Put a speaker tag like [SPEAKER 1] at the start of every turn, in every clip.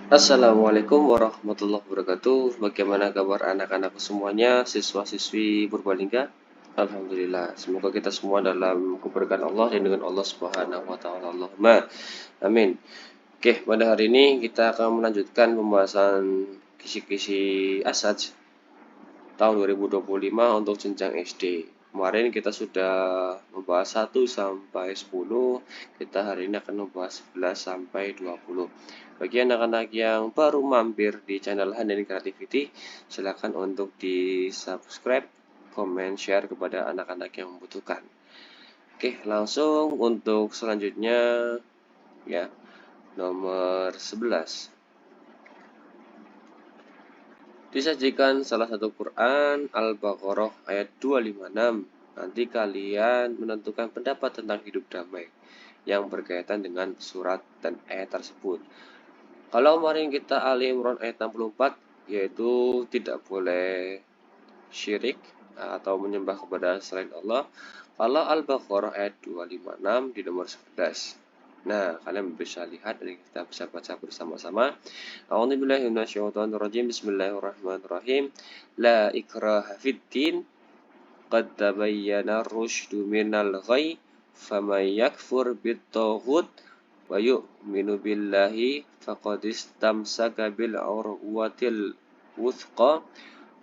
[SPEAKER 1] Assalamualaikum warahmatullahi wabarakatuh. Bagaimana kabar anak-anakku semuanya, siswa-siswi Purbalingga? Alhamdulillah. Semoga kita semua dalam keberkahan Allah dan dengan Allah Subhanahu wa taala. Allahumma amin. Oke, pada hari ini kita akan melanjutkan pembahasan kisi-kisi Asaj tahun 2025 untuk jenjang SD. Kemarin kita sudah membahas 1 sampai 10, kita hari ini akan membahas 11 sampai 20. Bagi anak-anak yang baru mampir di channel Handani Creativity, silakan untuk di-subscribe, comment, share kepada anak-anak yang membutuhkan. Oke, langsung untuk selanjutnya ya, nomor 11. Disajikan salah satu Quran Al-Baqarah ayat 256. Nanti kalian menentukan pendapat tentang hidup damai yang berkaitan dengan surat dan ayat tersebut. Kalau kemarin kita Ali Imran ayat 64, yaitu tidak boleh syirik atau menyembah kepada selain Allah. Kalau Al-Baqarah ayat 256 di nomor 11. Nah, kalian bisa lihat dan kita bisa baca bersama-sama. A'udzubillahi minasyaitonirrajim. Bismillahirrahmanirrahim. La ikraha fiddin qad tabayyana ar-rusydu minal ghayy faman yakfur bit-taghut wa yu'minu billahi faqad istamsaka bil urwatil wuthqa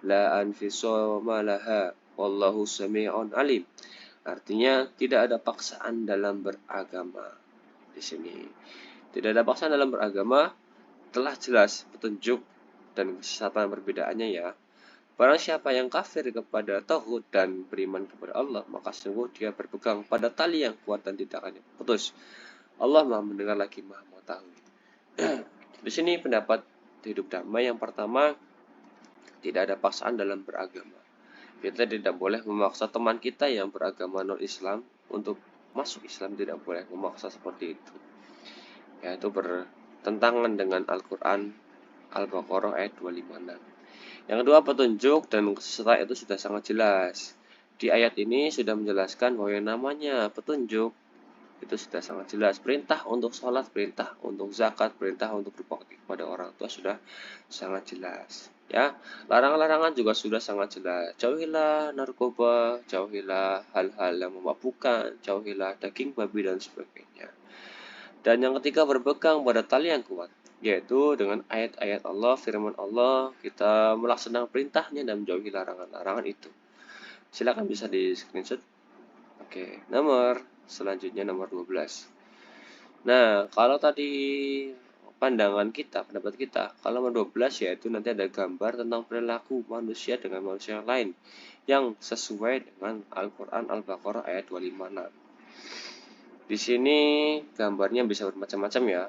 [SPEAKER 1] la anfisama laha wallahu sami'un alim. Artinya tidak ada paksaan dalam beragama. Di sini tidak ada paksaan dalam beragama, telah jelas petunjuk dan kesesatan perbedaannya ya. Barang siapa yang kafir kepada Tauhid dan beriman kepada Allah, maka sungguh dia berpegang pada tali yang kuat dan tidak akan putus. Allah Maha mendengar lagi Maha mengetahui. Di sini pendapat hidup damai yang pertama, tidak ada paksaan dalam beragama. Kita tidak boleh memaksa teman kita yang beragama non-Islam untuk masuk Islam, tidak boleh memaksa seperti itu. Yaitu bertentangan dengan Al-Quran Al-Baqarah ayat 256. Yang kedua, petunjuk dan kesesataan itu sudah sangat jelas. Di ayat ini sudah menjelaskan bahwa yang namanya petunjuk itu sudah sangat jelas. Perintah untuk sholat, perintah untuk zakat, perintah untuk berbakti kepada orang tua sudah sangat jelas. Ya, larangan-larangan juga sudah sangat jelas. Jauhilah narkoba, jauhilah hal-hal yang memabukkan, jauhilah daging babi dan sebagainya. Dan yang ketiga, berpegang pada tali yang kuat, yaitu dengan ayat-ayat Allah, firman Allah, kita melaksanakan perintahnya dan menjauhi larangan-larangan itu. Silakan bisa di screenshot. Oke, nomor selanjutnya nomor 12. Nah, kalau tadi pandangan kita, pendapat kita, kalau nomor 12 yaitu nanti ada gambar tentang perilaku manusia dengan manusia yang lain yang sesuai dengan Al-Quran Al-Baqarah ayat 256. Di sini gambarnya bisa bermacam-macam ya,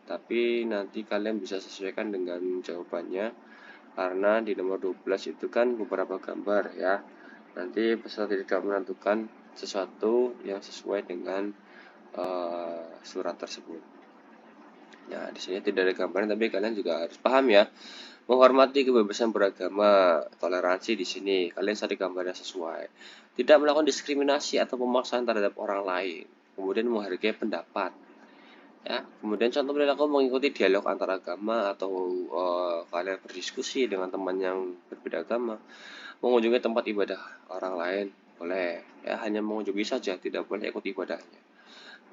[SPEAKER 1] tapi nanti kalian bisa sesuaikan dengan jawabannya karena di nomor 12 itu kan beberapa gambar ya. Nanti peserta tidak menentukan sesuatu yang sesuai dengan surat tersebut. Nah, di sini tidak ada gambarnya, tapi kalian juga harus paham ya, menghormati kebebasan beragama, toleransi di sini. Kalian cari gambarnya sesuai. Tidak melakukan diskriminasi atau pemaksaan terhadap orang lain. Kemudian menghargai pendapat. Ya, kemudian contoh perilaku mengikuti dialog antar agama atau kalian berdiskusi dengan teman yang berbeda agama, mengunjungi tempat ibadah orang lain boleh, ya hanya mengunjungi saja, tidak boleh ikut ibadahnya.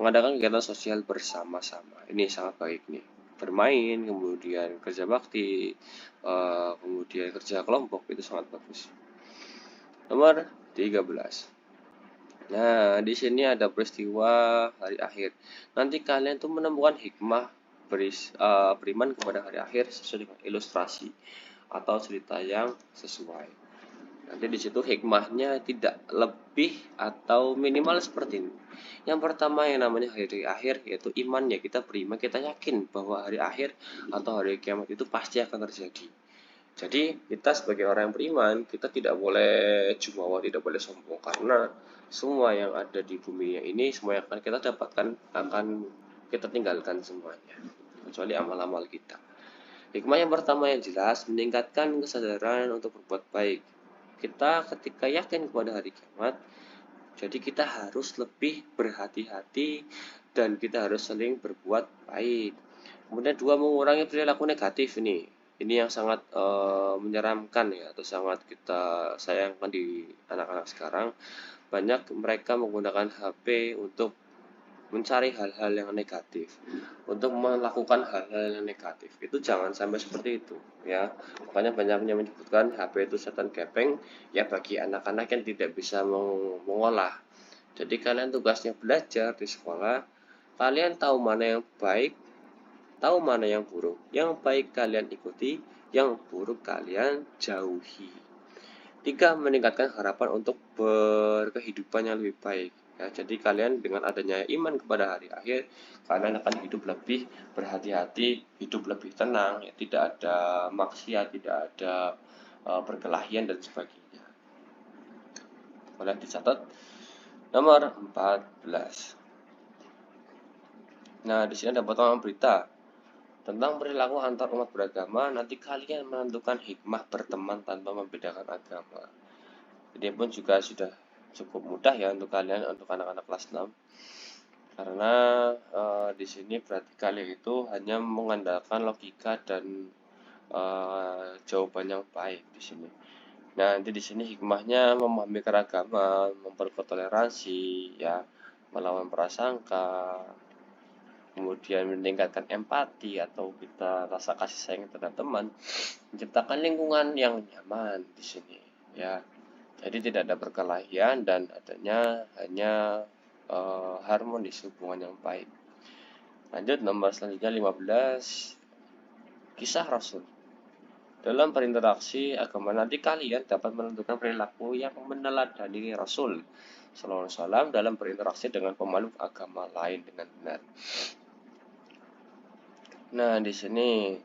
[SPEAKER 1] Mengadakan kegiatan sosial bersama-sama, ini sangat baik nih. Bermain, kemudian kerja bakti, kemudian kerja kelompok itu sangat bagus. Nomor 13. Nah, di sini ada peristiwa hari akhir. Nanti kalian tuh menemukan hikmah beriman kepada hari akhir sesuai dengan ilustrasi atau cerita yang sesuai. Nanti di situ hikmahnya tidak lebih atau minimal seperti ini. Yang pertama yang namanya hari akhir yaitu imannya, kita beriman, kita yakin bahwa hari akhir atau hari kiamat itu pasti akan terjadi. Jadi kita sebagai orang yang beriman, kita tidak boleh jumawa, tidak boleh sombong, karena semua yang ada di bumi ini, semua yang akan kita dapatkan akan kita tinggalkan semuanya, kecuali amal-amal kita. Hikmah yang pertama yang jelas, meningkatkan kesadaran untuk berbuat baik. Kita ketika yakin kepada hari kiamat, jadi kita harus lebih berhati-hati dan kita harus sering berbuat baik. Kemudian dua, mengurangi perilaku negatif ini. Ini yang sangat menyeramkan ya, atau sangat kita sayangkan di anak-anak sekarang. Banyak mereka menggunakan HP untuk mencari hal-hal yang negatif, untuk melakukan hal-hal yang negatif. Itu jangan sampai seperti itu ya. Makanya banyak yang menyebutkan HP itu setan gepeng ya, bagi anak-anak yang tidak bisa mengolah. Jadi kalian tugasnya belajar di sekolah, kalian tahu mana yang baik, tahu mana yang buruk. Yang baik kalian ikuti, yang buruk kalian jauhi. 3, meningkatkan harapan untuk berkehidupan yang lebih baik. Ya, jadi kalian dengan adanya iman kepada hari akhir, kalian akan hidup lebih berhati-hati, hidup lebih tenang, ya, tidak ada maksiat, tidak ada perkelahian dan sebagainya. Boleh dicatat. Nomor 14. Nah, di sini ada potongan berita tentang perilaku antar umat beragama. Nanti kalian menentukan hikmah berteman tanpa membedakan agama. Ini pun juga sudah cukup mudah ya untuk kalian, untuk anak-anak kelas 6. Karena di sini berarti kalian itu hanya mengandalkan logika dan jawaban yang baik di sini. Nah, nanti di sini hikmahnya memahami keragaman, memperkuat toleransi, ya, melawan prasangka, kemudian meningkatkan empati atau kita rasa kasih sayang terhadap teman, menciptakan lingkungan yang nyaman di sini, ya. Jadi tidak ada perkelahian dan adanya hanya harmonis, hubungan yang baik. Lanjut nomor selanjutnya 15, kisah Rasul. Dalam berinteraksi agama nanti kalian dapat menentukan perilaku yang meneladani Rasul Sallallahu Alaihi Wasallam dalam berinteraksi dengan pemeluk agama lain dengan benar. Nah, di sini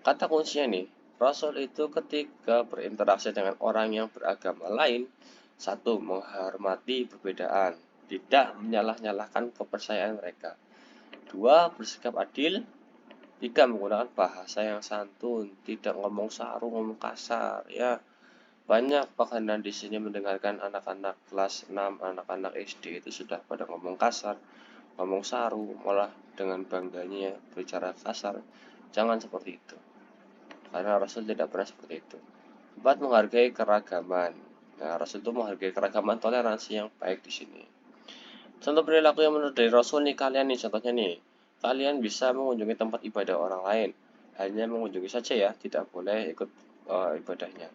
[SPEAKER 1] kata kuncinya nih, Rasul itu ketika berinteraksi dengan orang yang beragama lain, 1, menghormati perbedaan, tidak menyalah-nyalahkan kepercayaan mereka. 2, bersikap adil. 3, menggunakan bahasa yang santun, tidak ngomong saru, ngomong kasar, ya. Banyak bahkan di sini mendengarkan anak-anak kelas 6, anak-anak SD itu sudah pada ngomong kasar, ngomong saru, malah dengan bangganya berbicara kasar. Jangan seperti itu, karena Rasul tidak pernah seperti itu. 4, menghargai keragaman. Nah, Rasul itu menghargai keragaman, toleransi yang baik di sini. Contoh perilaku yang menurut dari Rasul nih, kalian nih, contohnya nih, kalian bisa mengunjungi tempat ibadah orang lain, hanya mengunjungi saja ya, tidak boleh ikut ibadahnya.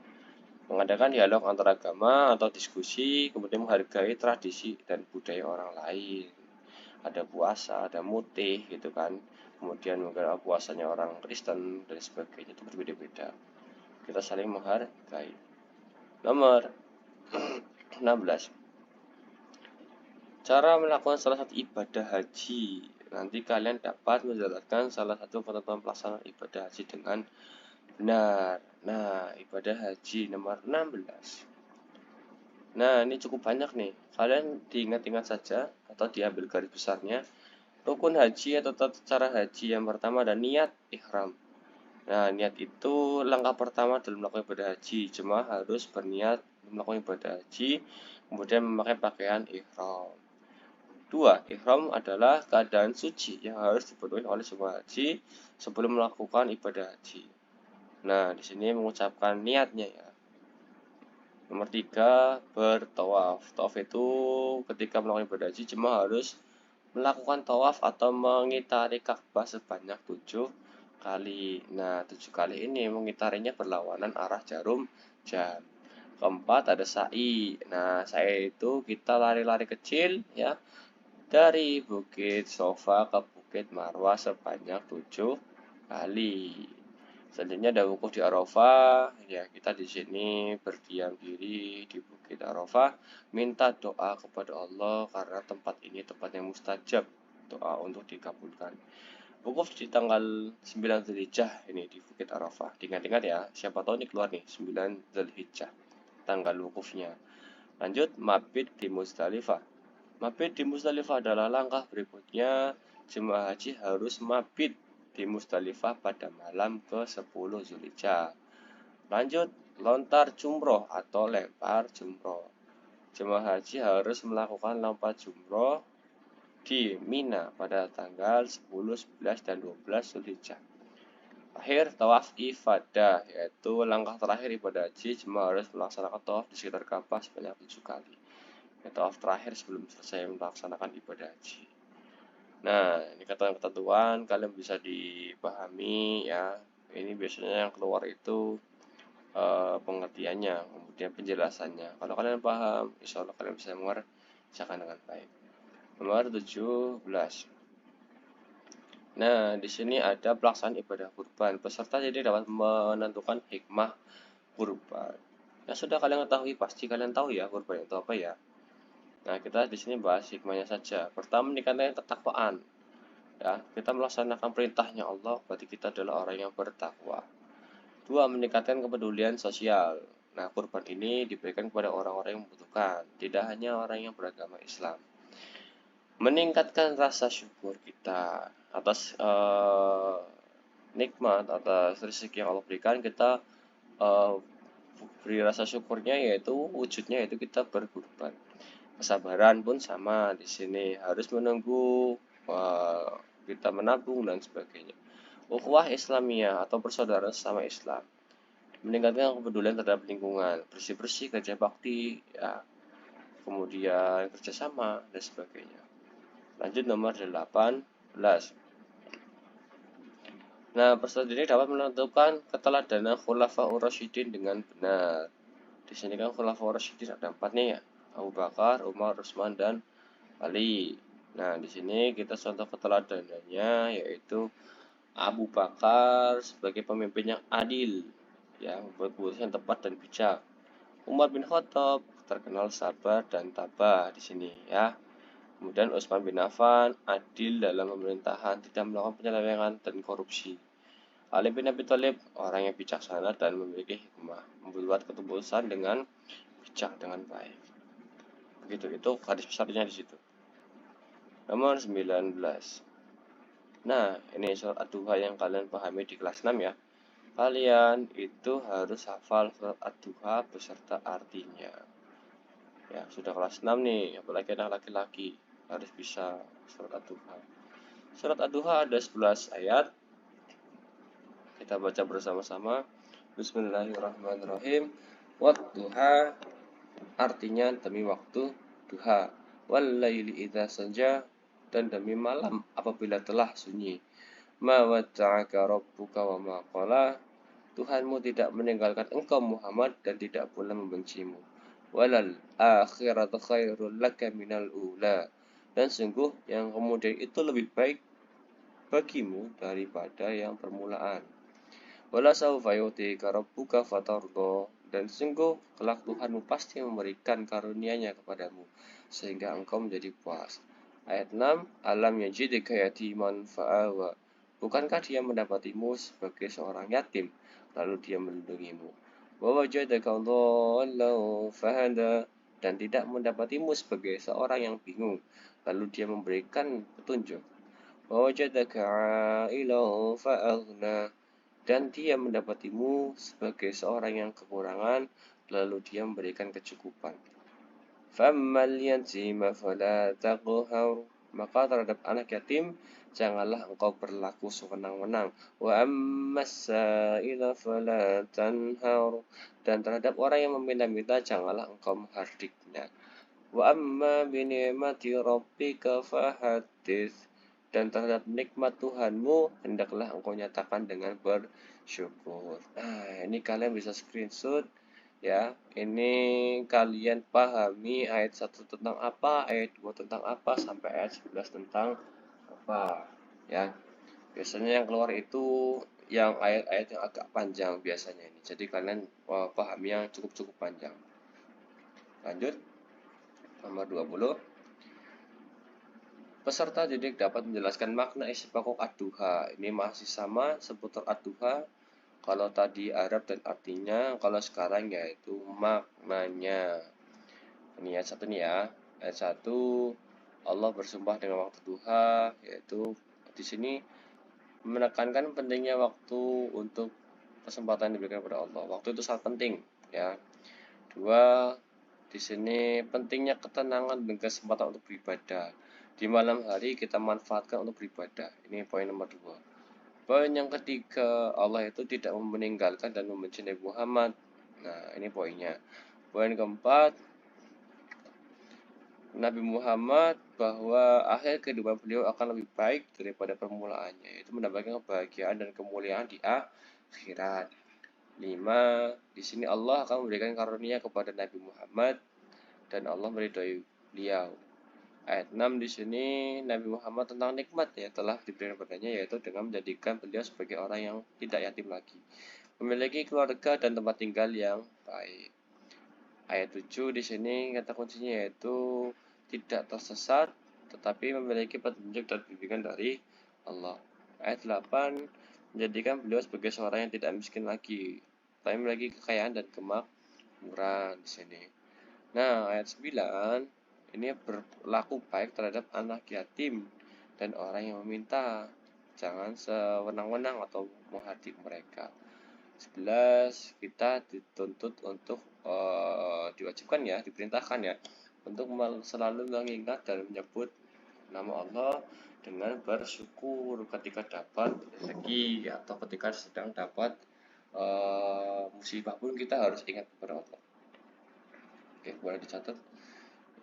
[SPEAKER 1] Mengadakan dialog antar agama atau diskusi, kemudian menghargai tradisi dan budaya orang lain. Ada puasa, ada mutih gitu kan, kemudian mungkin puasanya orang Kristen dan sebagainya, itu berbeda-beda. Kita saling menghargai. Nomor 16, cara melakukan salah satu ibadah haji. Nanti kalian dapat menjalankan salah satu ketentuan pelaksanaan ibadah haji dengan benar. Nah, ibadah haji nomor 16. Nah, ini cukup banyak nih. Kalian diingat-ingat saja atau diambil garis besarnya. Rukun haji atau tata cara haji yang pertama ada niat ihram. Nah, niat itu langkah pertama dalam melakukan ibadah haji. Jemaah harus berniat melakukan ibadah haji, kemudian memakai pakaian ihram. 2, ihram adalah keadaan suci yang harus dipenuhi oleh jemaah haji sebelum melakukan ibadah haji. Nah, di sini mengucapkan niatnya ya. Nomor 3, bertawaf. Tawaf itu ketika melakukan ibadah haji, jemaah harus melakukan tawaf atau mengitari Ka'bah sebanyak 7 kali. Nah, 7 kali ini mengitarinya berlawanan arah jarum jam. Keempat, ada sa'i. Nah, sa'i itu kita lari-lari kecil ya, dari Bukit Sofa ke Bukit Marwah sebanyak 7 kali. Selanjutnya ada wukuf di Arafah. Ya, kita di sini berdiam diri di Bukit Arafah, minta doa kepada Allah karena tempat ini tempat yang mustajab doa untuk dikabulkan. Wukuf di tanggal 9 Zulhijjah ini di Bukit Arafah. Ingat-ingat ya, siapa tahu ini keluar nih 9 Zulhijjah tanggal wukufnya. Lanjut, mabit di Muzdalifah. Mabit di Muzdalifah adalah langkah berikutnya. Jemaah haji harus mabit di Muzdalifah pada malam ke-10 Zulhijjah. Lanjut, lontar jumroh atau lempar jumroh. Jemaah haji harus melakukan lempar jumroh di Mina pada tanggal 10, 11, dan 12 Zulhijjah. Akhir tawaf ifadah, yaitu langkah terakhir ibadah haji, jemaah harus melaksanakan tawaf di sekitar Ka'bah sebanyak 7 kali. Tawaf terakhir sebelum selesai melaksanakan ibadah haji. Nah, ini ketentuan kalian bisa dipahami ya. Ini biasanya yang keluar itu pengertiannya, kemudian penjelasannya. Kalau kalian paham, insya Allah kalian bisa mengerjakan dengan baik. Nomor 17. Nah, di sini ada pelaksanaan ibadah kurban. Peserta jadi dapat menentukan hikmah kurban. Ya sudah kalian ketahui, pasti kalian tahu ya kurban itu apa ya. Nah, kita di sini bahas hikmahnya saja. Pertama, meningkatkan ketakwaan. Ya, kita melaksanakan perintahnya Allah, berarti kita adalah orang yang bertakwa. 2. Meningkatkan kepedulian sosial. Nah, kurban ini diberikan kepada orang-orang yang membutuhkan, tidak hanya orang yang beragama Islam. Meningkatkan rasa syukur kita atas nikmat, atas rezeki yang Allah berikan. Kita beri rasa syukurnya, yaitu wujudnya yaitu kita berkurban. Kesabaran pun sama di sini, harus menunggu kita menabung dan sebagainya. Ukhuwah Islamiyah atau persaudaraan sama Islam, meningkatkan kepedulian terhadap lingkungan, bersih-bersih, kerja bakti, ya, kemudian kerjasama dan sebagainya. Lanjut nomor 18. Nah, peserta didik dapat menentukan keteladanan Khulafaur Rasyidin dengan benar. Di sini kan Khulafaur Rasyidin ada 4 nih ya, Abu Bakar, Umar, Utsman, dan Ali. Nah, di sini kita contoh keteladanannya, yaitu Abu Bakar sebagai pemimpin yang adil, yang membuat keputusan tepat dan bijak. Umar bin Khattab terkenal sabar dan tabah di sini ya. Kemudian Utsman bin Affan adil dalam pemerintahan, tidak melakukan penyelewengan dan korupsi. Ali bin Abi Thalib orang yang bijaksana dan memiliki hikmah, membuat keputusan dengan bijak dengan baik. Begitu, itu garis besarnya di situ. Nomor 19. Nah, ini surat Ad-Duha yang kalian pahami di kelas 6 ya. Kalian itu harus hafal surat Ad-Duha beserta artinya. Ya, sudah kelas 6 nih, apalagi anak laki-laki harus bisa surat Ad-Duha. Surat Ad-Duha ada 11 ayat. Kita baca bersama-sama. Bismillahirrahmanirrahim. Wadduha artinya demi waktu duha. Wallaili idza saja, dan demi malam apabila telah sunyi. Ma wadda'aka rabbuka wa ma qala, Tuhanmu tidak meninggalkan engkau Muhammad dan tidak pula membencimu. Walal akhiratu khairul laka minal ula, dan sungguh yang kemudian itu lebih baik bagimu daripada yang permulaan. Wala sawfa yu'tika rabbuka fatardo, dan sungguh kelak Tuhanmu pasti memberikan karunia-Nya kepadamu sehingga engkau menjadi puas. Ayat 6. Alam yajidka yatiman fa'awa, bukankah dia mendapatimu sebagai seorang yatim lalu dia melindungimu. Wa wajadaka dhallan fahada, dan tidak mendapatimu sebagai seorang yang bingung lalu dia memberikan petunjuk. Wa wajadaka 'ailan fa'aghna, dan dia mendapatimu sebagai seorang yang kekurangan lalu dia memberikan kecukupan. Fammal yatima fala taqhar, maka terhadap anak yatim janganlah engkau berlaku sewenang-wenang. Wa ammas sa'ila fala tanhar, dan terhadap orang yang meminta-minta janganlah engkau menghardiknya. Wa amma bi ni'mati rabbika fahaddits, dan terhadap nikmat Tuhanmu hendaklah engkau nyatakan dengan bersyukur. Nah, ini kalian bisa screenshot ya. Ini kalian pahami ayat 1 tentang apa, ayat 2 tentang apa, sampai ayat 11 tentang apa ya. Biasanya yang keluar itu yang ayat-ayat yang agak panjang biasanya ini. Jadi kalian pahami yang cukup panjang. Lanjut. Nomor 20. Peserta didik dapat menjelaskan makna isi pokok Ad-Duha. Ini masih sama seputar Ad-Duha. Kalau tadi Arab dan artinya, kalau sekarang yaitu maknanya. Ini ayat 1 nih ya. Ayat 1, Allah bersumpah dengan waktu duha, yaitu di sini menekankan pentingnya waktu untuk kesempatan yang diberikan kepada Allah. Waktu itu sangat penting ya. 2, di sini pentingnya ketenangan dan kesempatan untuk beribadah. Di malam hari kita manfaatkan untuk beribadah. Ini poin nomor 2. Poin yang ketiga, Allah itu tidak meninggalkan dan membenci Nabi Muhammad. Nah, ini poinnya. Poin keempat, Nabi Muhammad bahwa akhir kehidupan beliau akan lebih baik daripada permulaannya, yaitu mendapatkan kebahagiaan dan kemuliaan di akhirat. 5. Di sini Allah akan memberikan karunia kepada Nabi Muhammad dan Allah meridhoi beliau. Ayat 6 di sini Nabi Muhammad tentang nikmat ya telah diberikan padanya, yaitu dengan menjadikan beliau sebagai orang yang tidak yatim lagi, memiliki keluarga dan tempat tinggal yang baik. Ayat 7 di sini kata kuncinya yaitu tidak tersesat tetapi memiliki petunjuk dan bimbingan dari Allah. Ayat 8 menjadikan beliau sebagai seorang yang tidak miskin lagi, tapi memiliki kekayaan dan kemakmuran di sini. Nah, ayat 9 ini berlaku baik terhadap anak yatim dan orang yang meminta. Jangan sewenang-wenang atau menghardik mereka. 11 kita dituntut untuk diwajibkan ya, diperintahkan ya untuk selalu mengingat dan menyebut nama Allah dengan bersyukur ketika dapat rezeki atau ketika sedang dapat musibah pun kita harus ingat kepada Allah. Oke, boleh dicatat.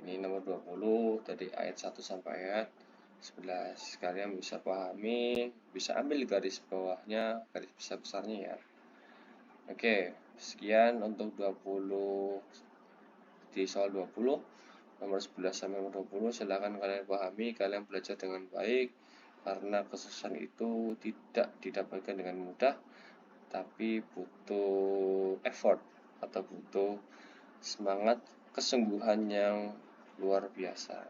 [SPEAKER 1] Ini nomor 20 dari ayat 1 sampai ayat 11. Kalian bisa pahami, bisa ambil garis bawahnya, garis besar-besarnya ya. Oke, sekian untuk 20 di soal 20. Nomor 11 sampai nomor 20 silakan kalian pahami, kalian belajar dengan baik karena kesuksesan itu tidak didapatkan dengan mudah, tapi butuh effort atau butuh semangat kesungguhan yang luar biasa.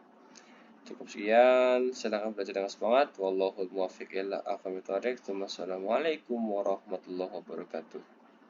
[SPEAKER 1] Cukup sekian, silakan belajar dengan semangat. Wallahul muwaffiq ila aqwamit thoriq. Wassalamualaikum warahmatullahi wabarakatuh.